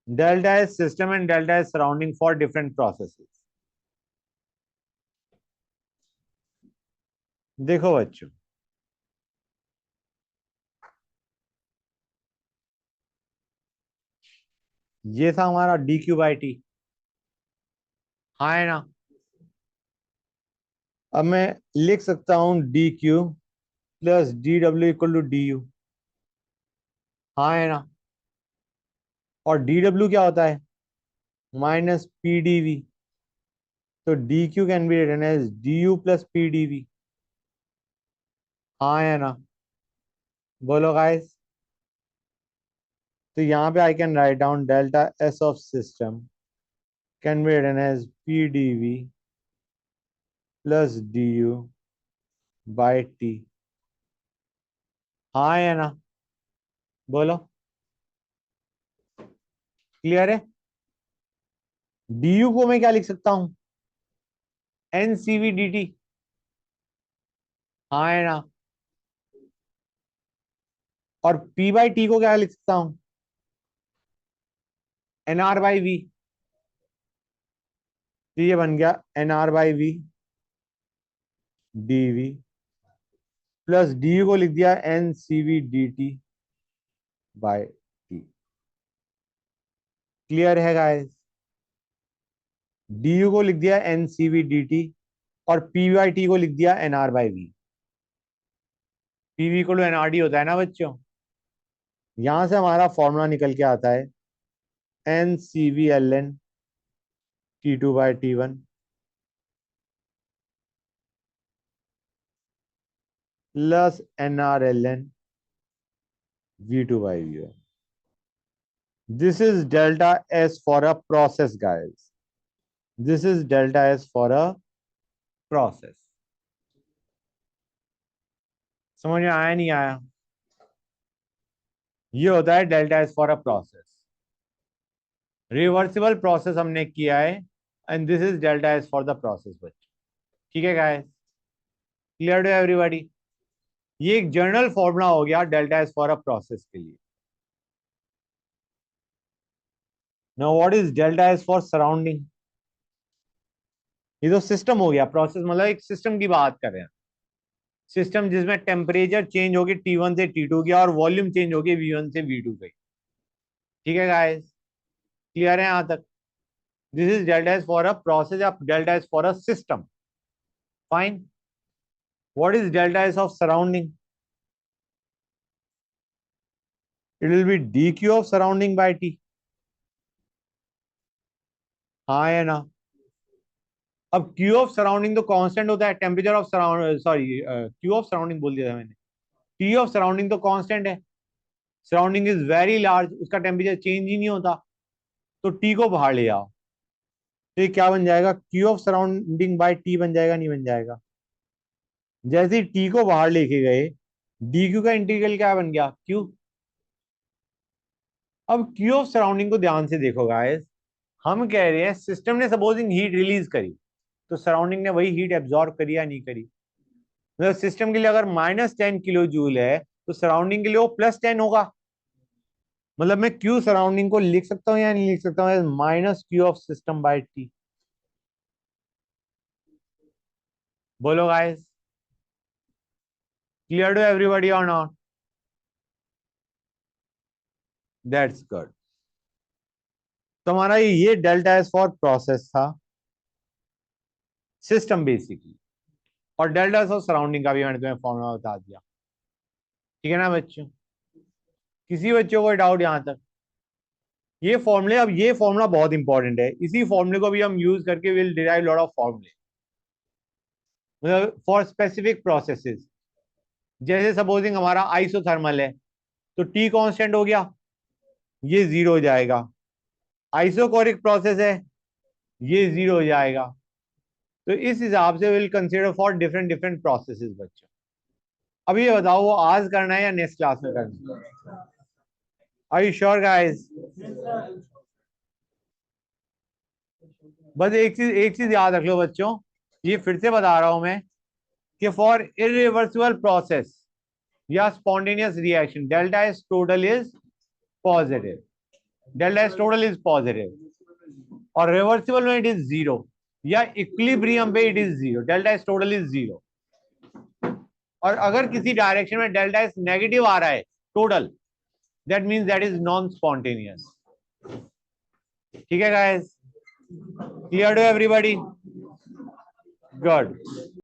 Delta S system and delta S surrounding for different processes. देखो बच्चों, ये था हमारा डी क्यू बाई टी। हाँ है ना? अब मैं लिख सकता हूं D Q plus D W equal to D U. हाँ है ना? और डी डब्ल्यू क्या होता है? Minus P D V. तो D Q can be written as D U plus P D V. हाँ है ना? बोलो गाइस। तो यहाँ पे I can write down delta S of system can be written as P D V plus D U by T. हाँ है ना? बोलो। क्लियर है? डी यू को मैं क्या लिख सकता हूं? N C V D T. हाँ है ना? और पी बाई टी को क्या लिख सकता हूं? N R by V. तो ये बन गया N R by V D V plus D U को लिख दिया N C V D T by T. Clear है गाइस? डी यू को लिख दिया N C V D T और पी बाई टी को लिख दिया N R by V. P V को एन आर डी होता है ना बच्चों? यहां से हमारा फॉर्मूला निकल के आता है N C V L N T two by T one plus N R L N V two by V one. This is delta S for a process, guys. This is delta S for a process. समझ में आया नहीं आया? ये होता है delta S for a process. Reversible process हमने किया है and this is delta S for the process बच्चे। ठीक है गाइस? Clear to everybody? ये एक जनरल फॉर्मूला हो गया delta S for a process के लिए। Now what is delta S for surrounding? ये तो सिस्टम हो गया। प्रोसेस मतलब एक सिस्टम की बात कर रहे हैं। सिस्टम जिसमें टेम्परेचर चेंज होगी T1 से T2 गया और वॉल्यूम चेंज होगी V1 से V2 गई। ठीक है गाइस? क्लियर है यहां तक? This is delta S for a process या delta S for a system. Fine. What is delta S of surrounding? It will be D Q of surrounding by T. हाँ है ना। अब क्यू ऑफ सराउंडिंग तो कांस्टेंट होता है, temperature of surround, sorry Q of surrounding बोल दिया था मैंने। टी ऑफ सराउंडिंग तो कांस्टेंट है, सराउंडिंग इज वेरी लार्ज, उसका टेम्परेचर चेंज ही नहीं होता, तो टी को बाहर ले आओ, तो ये क्या बन जाएगा, Q of surrounding by T बन जाएगा, नहीं बन जाएगा। जैसे ही टी को बाहर लेके गए, डी क्यू का इंटीग्रल क्या बन गया, क्यू। अब क्यू ऑफ सराउंडिंग को ध्यान से देखो गाइस, हम कह रहे हैं सिस्टम ने सपोजिंग हीट रिलीज करी, तो सराउंडिंग ने वही हीट एब्जॉर्ब करी या नहीं करी। मतलब सिस्टम के लिए अगर -10 किलो जूल है, तो सराउंडिंग के लिए वो +10 होगा। मतलब मैं क्यू सराउंडिंग को लिख सकता हूँ या नहीं लिख सकता हूँ, minus Q of system by T. बोलो गाइस, क्लियर टू एवरीबॉडी और नॉट? That's good. तो हमारा ये डेल्टा एस फॉर प्रोसेस था, सिस्टम बेसिकली। और डेल्टा एस फॉर सराउंडिंग का भी मैंने तुम्हें फॉर्मूला बता दिया, ठीक है ना बच्चों? किसी बच्चों को डाउट यहां तक? ये फॉर्मूले, अब ये फॉर्मूला बहुत इंपॉर्टेंट है, इसी फॉर्मूले को भी हम यूज करके विल डिराइव लॉट ऑफ फॉर्मूले, मतलब फॉर स्पेसिफिक प्रोसेसेस। जैसे सपोजिंग हमारा आइसोथर्मल है, तो टी कांस्टेंट हो गया, ये जीरो हो जाएगा। आइसोकोरिक प्रोसेस है, ये जीरो हो जाएगा। तो इस हिसाब से will consider for different different processes बच्चों। अब ये बताओ, वो आज करना है या नेक्स्ट क्लास में करना है? Are you sure guys? बस एक चीज याद रख लो बच्चों, ये फिर से बता रहा हूं मैं, कि फॉर इरिवर्सिबल प्रोसेस या spontaneous reaction, delta S total is positive, delta S total is positive. और रिवर्सिबल में इट इज जीरो, या इक्विलिब्रियम पे it is zero, delta S total is zero. और अगर किसी डायरेक्शन में डेल्टा एस नेगेटिव आ रहा है total, that means that is non spontaneous. ठीक है guys? Clear to everybody? Good.